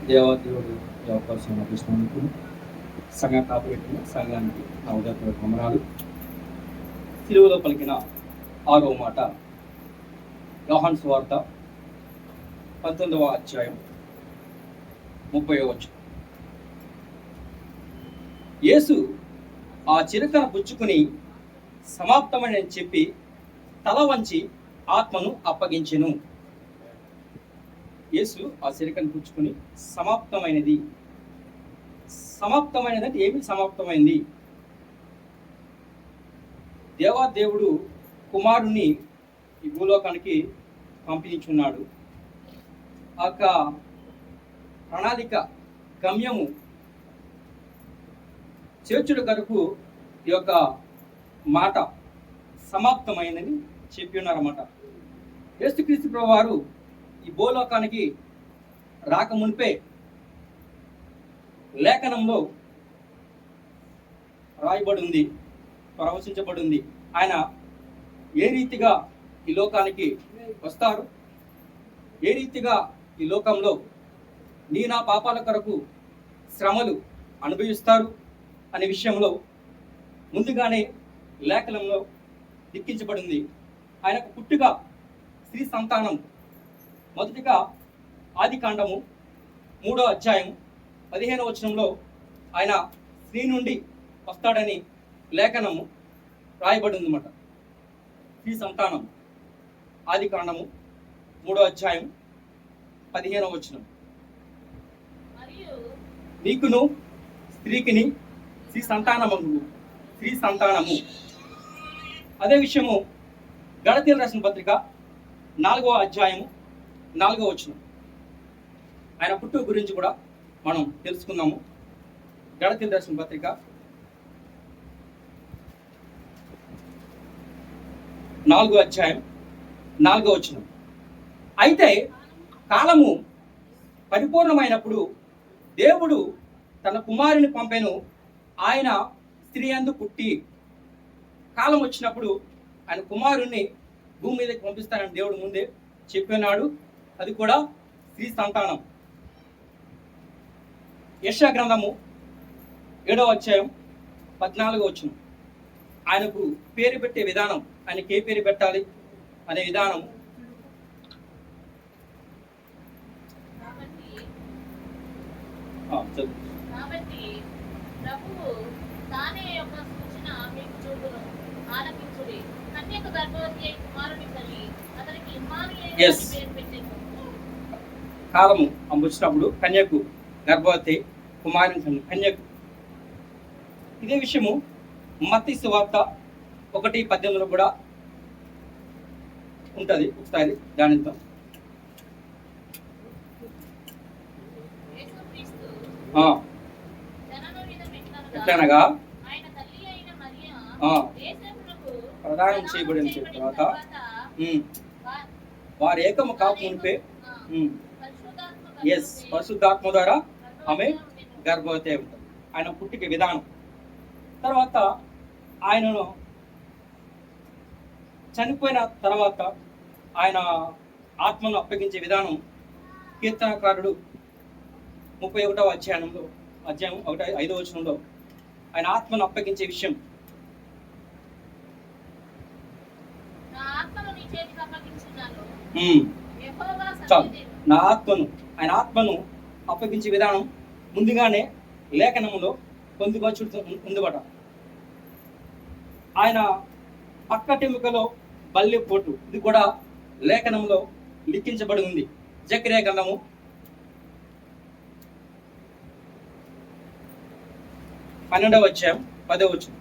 దేవాదేవుడు ఈ అవకాశం లభిస్తున్నందుకు సంఘ కాపుపెట్టిన సంఘానికి నా ఉదయపూర్వక వందనాలు. సిలువలో పలికిన 6వ మాట యోహాను సువార్త 19వ అధ్యాయం 30వ వచనం. యేసు ఆ చిరకన పుచ్చుకుని సమాప్తమని చెప్పి తల వంచి ఆత్మను అప్పగించెను. యేసు ఆ చిరకను పుచ్చుకుని సమాప్తమైనది అంటే ఏమి సమాప్తమైంది? దేవాదేవుడు కుమారుణ్ణి ఈ భూలోకానికి పంపించున్నాడు. ఆ యొక్క ప్రణాళిక గమ్యము చేర్చుడు కొరకు ఈ యొక్క మాట సమాప్తమైనని చెప్పి ఉన్నారన్నమాట. యేసుక్రీస్తు ప్రభువు వారు ఈ భూలోకానికి రాకమునిపే లేఖనంలో రాయబడి ఉంది, ప్రవచించబడి ఉంది. ఆయన ఏ రీతిగా ఈ లోకానికి వస్తారు, ఏ రీతిగా ఈ లోకంలో నా పాపాల కొరకు శ్రమలు అనుభవిస్తారు అనే విషయంలో ముందుగానే లేఖనంలో లిఖించబడింది. ఆయనకు పుట్టుక స్త్రీ సంతానం. మొదటిగా ఆదికాండము 3వ అధ్యాయం 15వ వచనంలో ఆయన స్త్రీ నుండి వస్తాడని లేఖనము రాయబడి ఉందన్నమాట. స్త్రీ సంతానం. ఆదికాండము 3వ అధ్యాయం 15వ వచనం. నీకును స్త్రీకిని స్త్రీ సంతానము. అదే విషయము గలతీయులకు రాసిన పత్రిక 4వ అధ్యాయము 4వ వచనం. ఆయన పుట్టుక గురించి కూడా మనం తెలుసుకుందాము. గలతీయులకు రాసిన పత్రిక 4వ అధ్యాయం 4వ వచనం. అయితే కాలము పరిపూర్ణమైనప్పుడు దేవుడు తన కుమారుని పంపెను. ఆయన స్త్రీ యందు పుట్టి. కాలం వచ్చినప్పుడు ఆయన కుమారుణ్ణి భూమి మీదకి పంపిస్తానని దేవుడు ముందే చెప్పినాడు. అది కూడా స్త్రీ సంతానం. యెషయా గ్రంథము 7వ అధ్యాయం 14వ వచనం. ఆయనకు పేరు పెట్టే విధానం, ఆయనకి ఏ పేరు పెట్టాలి అనే విధానం కాలము వచ్చినప్పుడు కన్యకు గర్భవతి కుమారుని కన్యకు. ఇదే విషయము మత్తయి సువార్త 1:18 కూడా ఉంటుంది. ఒకసారి ధ్యానిద్దాం. ఎట్లనగా ప్రదానం చేయబడిన తర్వాత వారు ఏకము కాపు మునిపే పరిశుద్ధాత్మ ద్వారా ఆమె గర్భవతి ఉంటుంది. ఆయన పుట్టిక విధానం. తర్వాత ఆయనను చనిపోయిన తర్వాత ఆయన ఆత్మను అప్పగించే విధానం కీర్తనకారుడు 31వ అధ్యాయం 5వ వచనంలో ఆయన ఆత్మను అప్పగించే విషయం. నా ఆత్మను, ఆయన ఆత్మను అప్పగించే విధానం ముందుగానే లేఖనములో పొందుపరచుందిబట. ఆయన పక్కటెముకలో బల్లెపోటు, ఇది కూడా లేఖనంలో లిఖించబడి ఉంది. జకర్యా గ్రంథము 12వ అధ్యాయం 10వ వచనం.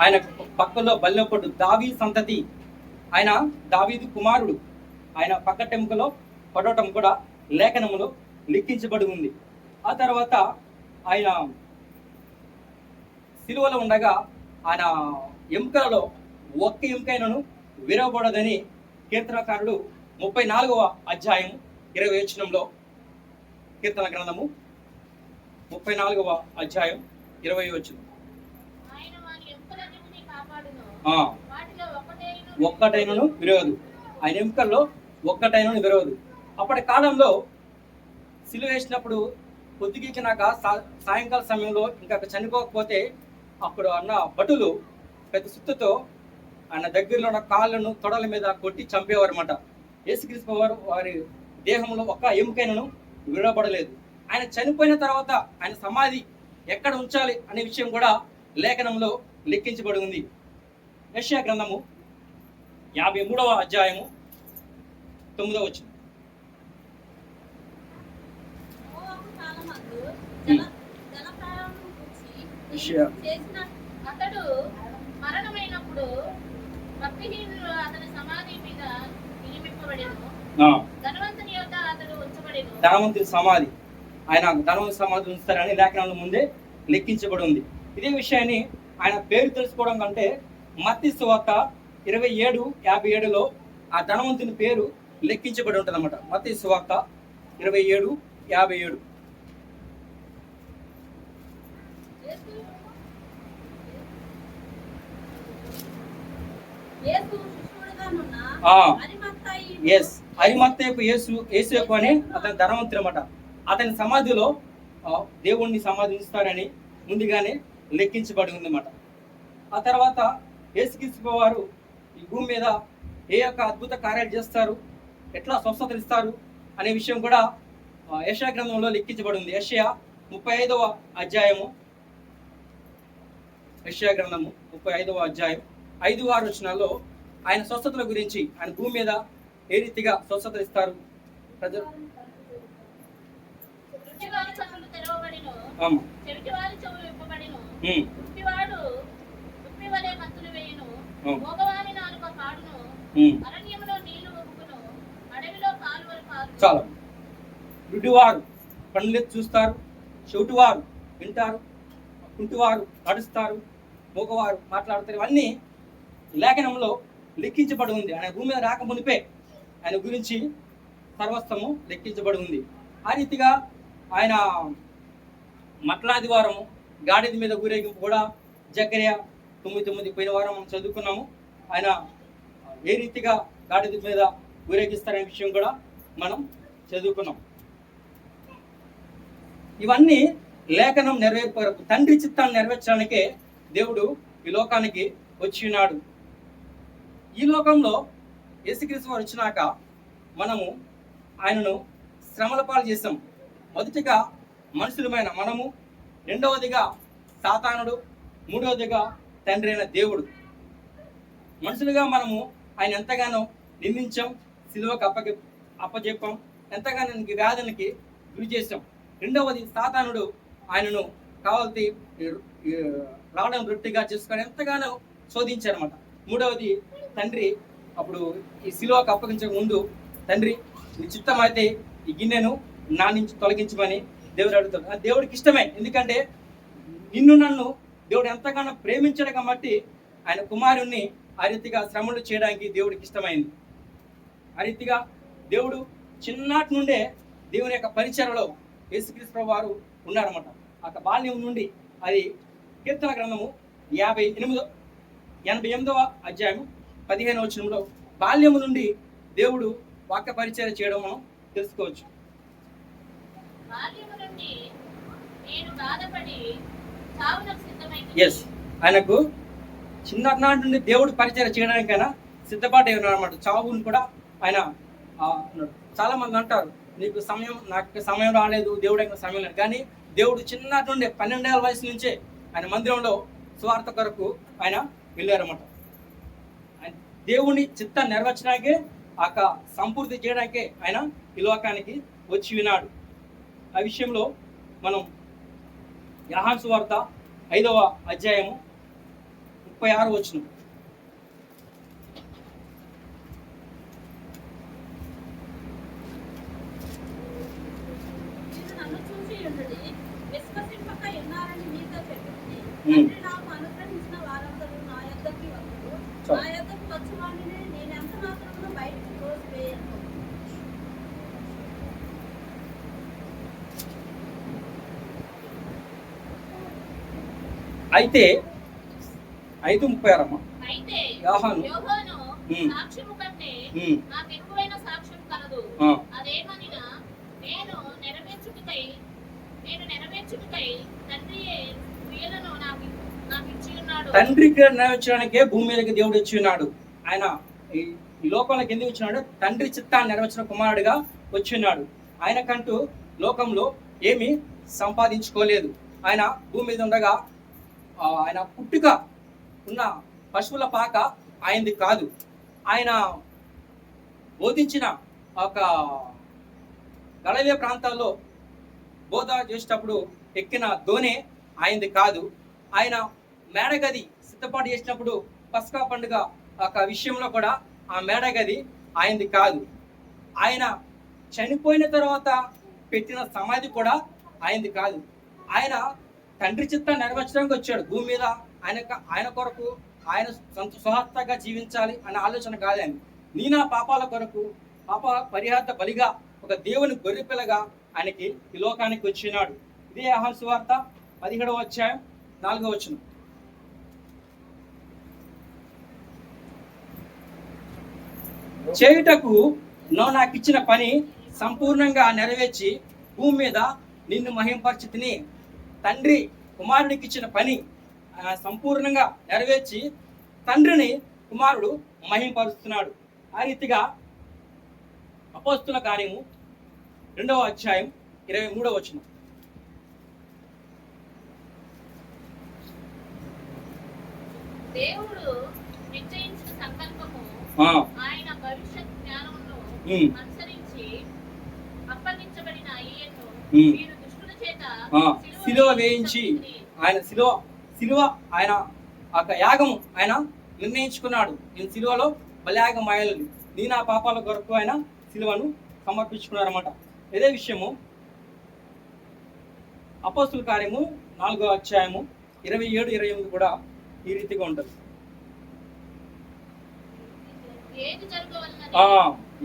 ఆయన పక్కలో బల్లెపోటు దావీదు సంతతి. ఆయన దావీదు కుమారుడు. ఆయన పక్కటెముకలో పడటం కూడా లేఖనములో లిఖించబడి ఉంది. ఆ తర్వాత ఆయన సిలువలో ఉండగా ఆయన ఎముకలలో ఒక్క ఎముకైనను విరవబడదని కీర్తనకారుడు 34వ అధ్యాయం 20 వచనంలో, కీర్తన గ్రంథము 34వ అధ్యాయం 20 వచనం. ఒక్కటైనను విరవదు, ఆయన ఎముకల్లో ఒక్కటైనను విరవదు. అప్పటి కాలంలో సిలువ వేసినప్పుడు పొద్దుగీకినాక సాయంకాల సమయంలో ఇంకా చనిపోకపోతే అప్పుడు అన్న భటులు పెద్ద సుత్తుతో ఆయన దగ్గరలో ఉన్న కాళ్ళను తొడల మీద కొట్టి చంపేవారు అన్నమాట. యేసుక్రీస్తు వారు వారి దేహంలో ఒక్క ఎముకైనను విరవబడలేదు. ఆయన చనిపోయిన తర్వాత ఆయన సమాధి ఎక్కడ ఉంచాలి అనే విషయం కూడా లేఖనంలో లెక్కించబడి ఉంది. యెషయా గ్రంథము 53వ అధ్యాయము 9వ వచనం. అతడు మరణమైనప్పుడు భక్తిహీనులు అతని సమాధి మీద నియమింపబడెను. ధనవంతుని యొద్ద అతడు ఉంచబడెను. ధనవంతుని సమాధి, ఆయన ధనవంతుని సమాధి ఉంచుతారని లేఖనంలో ముందే లెక్కించబడి ఉంది. ఇదే విషయాన్ని ఆయన పేరు తెలుసుకోవడం కంటే మత్తయి సువార్త 27:57లో ఆ ధనవంతుని పేరు లెక్కించబడి ఉంటుంది అన్నమాట. మత్తయి సువార్త 27:57. అరిమత్తయపు యేసు అని అతని ధనవంతుడు అన్నమాట. అతని సమాధిలో దేవుణ్ణి సమాధి ఉంచుతారని ముందుగానే లెక్కించబడి ఉంది అన్నమాట. ఆ తర్వాత యేసుక్రీస్తు వారు ఈ భూమి మీద ఏ యొక్క అద్భుత కార్యాలు చేస్తారు, ఎట్లా స్వస్థతలు ఇస్తారు అనే విషయం కూడా యెషయా గ్రంథంలో లెక్కించబడి ఉంది. యెషయా 35వ అధ్యాయము, యెషయా గ్రంథము 35వ అధ్యాయం 5-6 వచనాల్లో ఆయన స్వస్థతల గురించి, ఆయన భూమి మీద ఏ రీతిగా స్వస్థతలు ఇస్తారు, ప్రజలు చాలా గుడ్డివారు కళ్ళెత్తి చూస్తారు, చెవిటివారు వింటారు, కుంటివారు నడుస్తారు, మూగవారు మాట్లాడతారు. ఇవన్నీ లేఖనంలో లెక్కించబడి ఉంది. ఆయన భూమి మీద రాక మునిపే ఆయన గురించి సర్వస్వము లెక్కించబడి ఉంది. ఆ రీతిగా ఆయన మట్లాది వారము గాడిద మీద ఊరేగింపు కూడా జకర్యా 9:9 పోయిన వారం మనం చదువుకున్నాము. ఆయన ఏ రీతిగా గాడిద మీద ఊరేగిస్తారనే విషయం కూడా మనం చదువుకున్నాం. ఇవన్నీ లేఖనం నెరవేర్పు వరకు తండ్రి చిత్తాన్ని నెరవేర్చడానికే దేవుడు ఈ లోకానికి వచ్చి ఉన్నాడు. ఈ లోకంలో యేసుక్రీస్తు వారు వచ్చినాక మనము ఆయనను శ్రమల పాలు చేసాం. మొదటిగా మనుషులమైన మనము, రెండవదిగా సాతానుడు, మూడవదిగా తండ్రి అయిన దేవుడు. మనుషులుగా మనము ఆయన ఎంతగానో నిందించాం, సిలువకు అప్పజెప్పాం, ఎంతగానో వ్యాధులకి గురి చేసాం. రెండవది సాతానుడు ఆయనను కావాల్సి రావడం రొట్టిగా చేసుకొని ఎంతగానో శోధించారన్నమాట. మూడవది తండ్రి అప్పుడు ఈ సిలువకు అప్పగించక ముందు, తండ్రి నీ చిత్తం అయితే ఈ గిన్నెను నా నుంచి తొలగించమని దేవుడు అడుగుతాడు. దేవుడికి ఇష్టమే, ఎందుకంటే నిన్ను నన్ను దేవుడు ఎంతగానో ప్రేమించాడు కాబట్టి ఆయన కుమారుణ్ణి ఆ రీతిగా శ్రమలు చేయడానికి దేవుడికి ఇష్టమైంది. ఆ రీతిగా దేవుడు చిన్నటి నుండే దేవుని యొక్క పరిచయలో యేసుక్రీస్తు వారు ఉన్నారన్నమాట. ఆ బాల్యం నుండి, అది కీర్తన గ్రంథము 88వ అధ్యాయం 15వ వచనంలో బాల్యము నుండి దేవుడు వాక్య పరిచయం చేయడం మనం తెలుసుకోవచ్చు. ఆయనకు చిన్ననాటి నుండి దేవుడు పరిచయం చేయడానికైనా సిద్ధపాటు అన్నమాట. చావుని కూడా ఆయన చాలా మంది అంటారు, నాకు సమయం రాలేదు, దేవుడు సమయం లేదు. కానీ దేవుడు చిన్నటి నుండి 12 ఏళ్ల వయసు నుంచే ఆయన మందిరంలో స్వార్థ కొరకు ఆయన వెళ్ళారన్నమాట. దేవుని చిత్తాన్ని నెరవేర్చడానికే, సంపూర్తి చేయడానికే ఆయన ఈ లోకానికి వచ్చి వినాడు. ఆ విషయంలో మనం యోహాను సువార్త 5వ అధ్యాయము 36వ వచనం. నా యొద్దకు వచ్చువానిని నేను ఎంత మాత్రమును బయటికి త్రోసివేయను. అయితే 5:36 అయితే యోహాను యోహాను ఉమ్. సాక్ష్యము కంటే ఉమ్, నాకు ఎక్కువైన సాక్ష్యం కలదు. ఆ, అదేమనినా నేను నెరవేర్చుటకై తండ్రియే క్రియలను నాకు ఇచ్చి ఉన్నాడు. తండ్రికి నెరవేర్చడానికే భూమి మీదకి దేవుడు వచ్చి ఉన్నాడు. ఆయన ఈ లోకంలోకి ఎందుకు వచ్చినాడు? తండ్రి చిత్తాన్ని నెరవేర్చిన కుమారుడిగా వచ్చి ఉన్నాడు. ఆయనకంటూ లోకంలో ఏమీ సంపాదించుకోలేదు. ఆయన భూమి మీద ఉండగా ఆయన పుట్టుక ఉన్న పశువుల పాక ఆయనది కాదు. ఆయన బోధించిన ఒక గలవే ప్రాంతాల్లో బోధ చేసేటప్పుడు ఎక్కిన దోణి ఆయనది కాదు. ఆయన మేడగది సిద్ధపాటు చేసినప్పుడు పస్కా పండుగ ఒక విషయంలో కూడా ఆ మేడగది ఆయనది కాదు. ఆయన చనిపోయిన తర్వాత పెట్టిన సమాధి కూడా ఆయనది కాదు. ఆయన తండ్రి చిత్తాన్ని నెరవేర్చడానికి వచ్చాడు భూమి మీద. ఆయన కొరకు ఆయన స్వహస్తగా జీవించాలి అనే ఆలోచన కాదని, నీ నా పాపాల కొరకు పాప పరిహార బలిగా ఒక దేవుని గొర్రెపిల్లగా ఆయనకి ఈ లోకానికి వచ్చినాడు. ఇదే యోహాను సువార్త 17వ అధ్యాయం 4వ వచనం. చేయుటకు నాకు ఇచ్చిన పని సంపూర్ణంగా నెరవేర్చి భూమి మీద నిన్ను మహింపరిచితిని. తండ్రి కుమారుడికి ఇచ్చిన పని సంపూర్ణంగా నెరవేర్చి తండ్రిని కుమారుడు మహింపరుస్తున్నాడు. ఆ రీతిగా అపోస్తుల కార్యము 2వ అధ్యాయం 23వ వచనం. దేవుడు నిశ్చయించిన సంకల్పము ఆయన భవిష్యత్ జ్ఞానమును అనుసరించి అప్పగించబడిన ఈయన్ను మీరు దుష్టుల చేత శిలువ వేయించి ఆయన శిలువ ఆయన ఒక యాగము ఆయన నిర్ణయించుకున్నాడు. నేను శిలువలో బలియాగం అయ్యాలి, నీ నా పాపాల కొరకు ఆయన శిలువను సమర్పించుకున్నాడు అన్నమాట. ఇదే విషయము అపోస్తుల కార్యము 4వ అధ్యాయము 27-28 కూడా ఈ రీతిగా ఉంటుంది.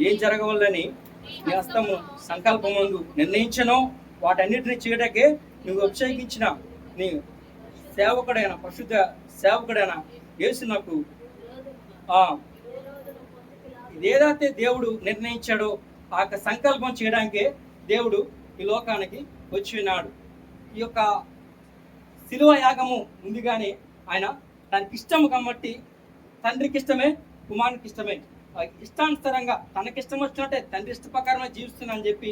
ఏం జరగవల్లని నీ హస్తము సంకల్పమందు నిర్ణయించను వాటన్నిటిని చేయడాకే నువ్వు అభిషేకించిన నీ సేవకుడైన పరిశుద్ధ సేవకుడైన యేసునకు ఏదైతే దేవుడు నిర్ణయించాడో ఆ సంకల్పం చేయడానికే దేవుడు ఈ లోకానికి వచ్చి ఉన్నాడు. ఈ యొక్క శిలువ యాగము ముందుగానే ఆయన తనకి ఇష్టము కాబట్టి, తండ్రికి ఇష్టమే కుమారునికి ఇష్టమే, ఇష్టానుసారంగా తనకిష్టం వచ్చినట్టే తండ్రి ఇష్ట ప్రకారమే జీవిస్తున్నానని చెప్పి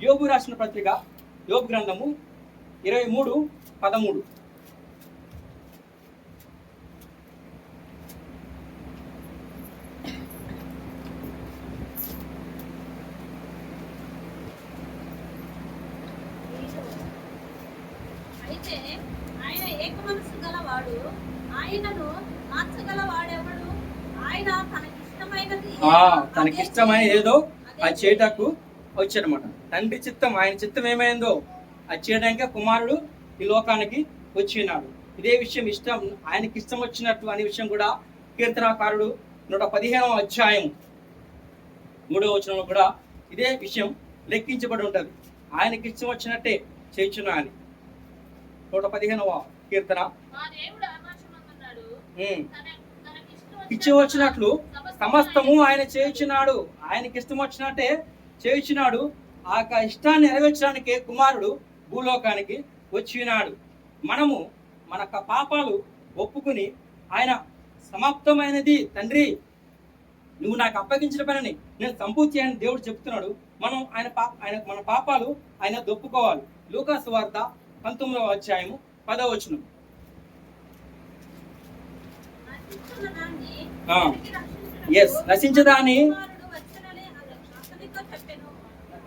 యోబు రాసిన పత్రిక యోబు గ్రంథము 23:13. అయితే ఆయన ఏక మనసు గలవాడు, ఆయనను మార్చగలవాడెవడు? ఆయన తనకిష్టమైన ఏదో అది చేయటకు వచ్చాడనమాట. తండ్రి చిత్తం, ఆయన చిత్తం ఏమైందో అది చేయడానికి కుమారుడు ఈ లోకానికి వచ్చినాడు. ఇదే విషయం ఇష్టం ఆయనకి ఇష్టం వచ్చినట్లు అనే విషయం కూడా కీర్తనాకారుడు 115వ అధ్యాయం 3వ వచనంలో కూడా ఇదే విషయం లెక్కించబడి ఉంటుంది. ఆయనకి ఇష్టం వచ్చినట్టే చేయుచున్నా అని 115వ కీర్తన. ఇచ్చి వచ్చినట్లు సమస్తము ఆయన చేయుచున్నాడు. ఆయనకి ఇష్టం వచ్చినట్టే చేయుచున్నాడు. ఆ ఇష్టాన్ని నెరవేర్చడానికే కుమారుడు భూలోకానికి వచ్చినాడు. మనము మన పాపాలు ఒప్పుకుని ఆయన సమాప్తమైనది తండ్రి నువ్వు నాకు అప్పగించిన పనిని నేను సంపూర్తి అని దేవుడు చెప్తున్నాడు. మనం మన పాపాలు ఆయన ఒప్పుకోవాలి. లూకా సువార్త 19వ అధ్యాయము 10వ వచనం. నశించదాన్ని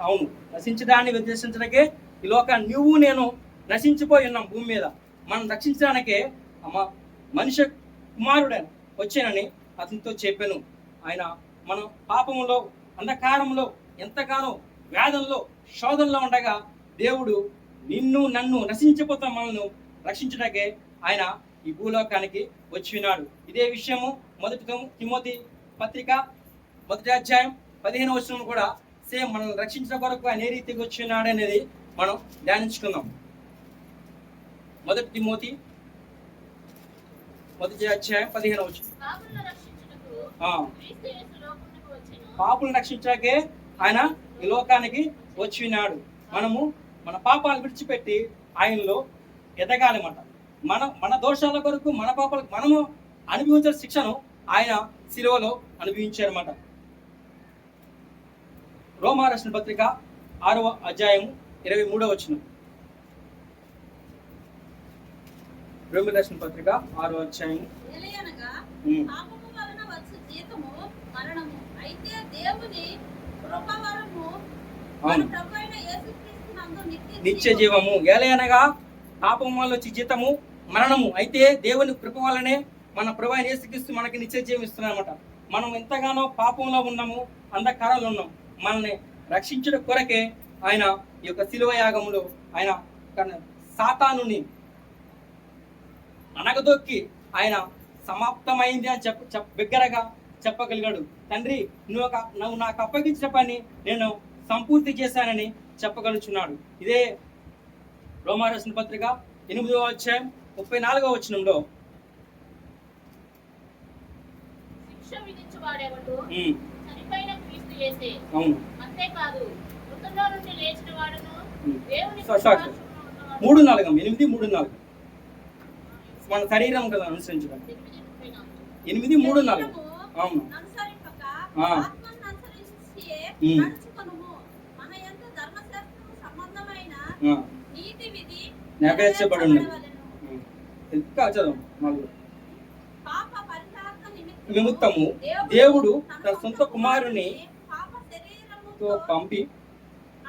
అవును నశించడాన్ని నిర్దేశించడానికే ఈ లోకాన్ని నువ్వు నేను నశించిపోయి ఉన్నాం భూమి మీద. మనం రక్షించడానికే మనిషి కుమారుడని వచ్చానని అతనితో చెప్పాను. ఆయన మన పాపంలో అంధకారంలో ఎంతగానో వేదంలో శోధనలో ఉండగా దేవుడు నిన్ను నన్ను నశించిపోతున్న మనల్ని రక్షించడానికే ఆయన ఈ భూలోకానికి వచ్చి ఉన్నాడు. ఇదే విషయము మొదటి తిమోతి పత్రిక 1వ అధ్యాయం 15వ వచనం కూడా సేమ్ మనల్ని రక్షించిన కొరకు ఆయన ఏ రీతికి వచ్చి ఉన్నాడు అనేది మనం ధ్యానించుకుందాం. 1 తిమోతి 1వ అధ్యాయం 15వ వచనం. పాపులను రక్షించాకే ఆయన ఈ లోకానికి వచ్చి ఉన్నాడు. మనము మన పాపాలు విడిచిపెట్టి ఆయనలో ఎదగాలన్నమాట. మన దోషాల కొరకు మన పాపాలకు మనము అనుభవించిన శిక్షను ఆయన శిలువలో అనుభవించారన్నమాట. రోమా రాసిన పత్రిక 6వ అధ్యాయం 23వ వచనం. రోమా రాసిన పత్రిక 6వ అధ్యాయం ఎలయనగా పాపము వలన వచ్చు జీతము మరణము, అయితే దేవుని కృపవరము మన ప్రభువైన యేసుక్రీస్తునందు నిత్య జీవము. ఎలయనగా పాపం వల్ల వచ్చి జీతము మరణము, అయితే దేవుని కృప వల్లనే మన ప్రభువైన యేసుక్రీస్తు మనకి నిత్య జీవం ఇస్తున్నారన్నమాట. మనం ఎంతగానో పాపంలో ఉన్నాము, అంధకారంలో ఉన్నాం. మనల్ని రక్షించడం కొరకే ఆయన ఈ యొక్క శిలువ యాగములో ఆయన సాతానుని అనగదొక్కి ఆయన సమాప్తమైంది అని బిగ్గరగా చెప్పగలిగాడు. తండ్రి నువ్వు నాకు అప్పగించిన పని నేను సంపూర్తి చేశానని చెప్పగలుగుతున్నాడు. ఇదే రోమా రాసిన పత్రిక 8వ అధ్యాయం 34వ వచనంలో శిక్ష విధించువాడెవడు? చనిపోయిన క్రీస్తు యేసే. అవును. అంతేకాదు మృతుల్లో నుండి లేచిన వాడును దేవుని 3:4 మన శరీరం కదా అనుసరించడం. 8:34. అవును. అనుసరింపక ఆత్మను అనుసరించి నడుచుకొనుము. మన యందు ధర్మశాస్త్రము సంబంధమైన నీతి విధి నెరవేర్చబడును. ఇంకా చదవం. పాప పరిహారార్థ నిమిత్తము దేవుడు తన సొంత కుమారుని పాప శరీరముతో పంపి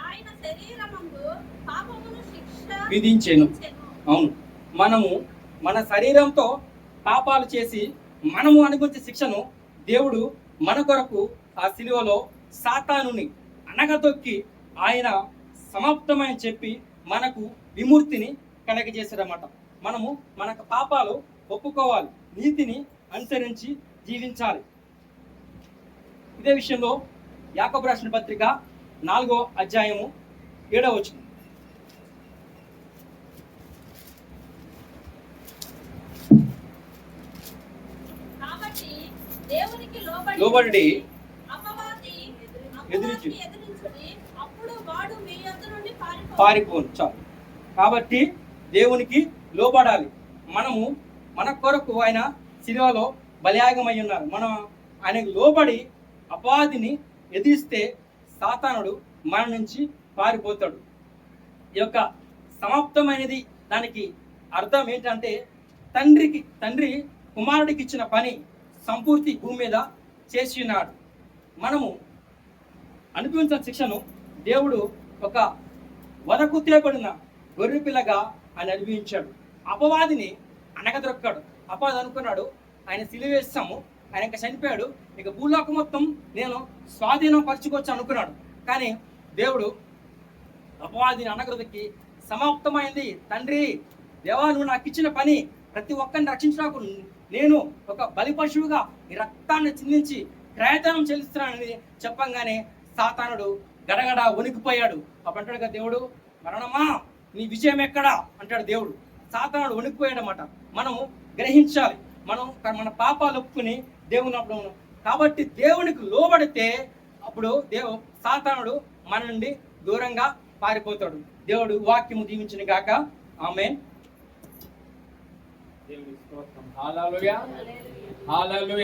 ఆయన శరీరమందు పాపమును శిక్ష విధించెను. అవును. మనము మన శరీరంతో పాపాలు చేసి మనము అనుభవించే శిక్షను దేవుడు మన కొరకు ఆ శిలువలో సాతానుని అనగదొక్కి ఆయన సమాప్తమని చెప్పి మనకు విముక్తిని కలగజేశారన్నమాట. మనము మన పాపాలు ఒప్పుకోవాలి, నీతిని అనుసరించి జీవించాలి. ఇదే విషయంలో యాకోబు రాసిన పత్రిక 4వ అధ్యాయము 7వ వచనం. కాబట్టి దేవునికి లోబడి అపవాది ఎదిరించుడి, అప్పుడు వాడు మీ యొద్ద నుండి పారిపోను. చాలు. కాబట్టి దేవునికి లోబడాలి. మనము మన కొరకు ఆయన శిలువలో బలియాగమై ఉన్నారు. మనం ఆయనకు లోబడి అపవాదిని ఎదిరిస్తే సాతానుడు మన నుంచి పారిపోతాడు. ఈ యొక్క సమాప్తమైనది దానికి అర్థం ఏంటంటే తండ్రి కుమారుడికి ఇచ్చిన పని సంపూర్తి భూమి మీద చేసి ఉన్నాడు. మనము అనుభవించిన శిక్షను దేవుడు ఒక వరకు తేబడిన గొర్రె పిల్లగా ఆయన అనుభవించాడు. అపవాదిని అనగదొక్కాడు. అపవాది అనుకున్నాడు ఆయన సిలువేస్తాము, ఆయన ఇంకా చనిపోయాడు, ఇక భూలోకం మొత్తం నేను స్వాధీనం పరచుకోవచ్చు అనుకున్నాడు. కానీ దేవుడు అపవాదిని అనగదొక్కి సమాప్తమైంది. తండ్రి దేవా, నువ్వు నాకు ఇచ్చిన పని ప్రతి ఒక్కరిని రక్షించడానికి నేను ఒక బలి పశువుగా ఈ రక్తాన్ని చిందించి క్రయధనం చెల్లిస్తున్నానని చెప్పంగానే సాతానుడు గడగడ వణికిపోయాడు. అప్పుడు అంటాడు కదా దేవుడు, మరణమా నీ విజయం ఎక్కడా అంటాడు దేవుడు. సాతానుడు వణికిపోయాడు అన్నమాట. మనము గ్రహించాలి, మనం మన పాపాలు ఒప్పుకుని దేవుని అప్పుడు. కాబట్టి దేవునికి లోబడితే అప్పుడు సాతానుడు మన నుండి దూరంగా పారిపోతాడు. దేవుడు వాక్యము దీవించిన గాక. ఆమేన్. దేవుని స్తోత్రం. హల్లెలూయా. హల్లెలూయా.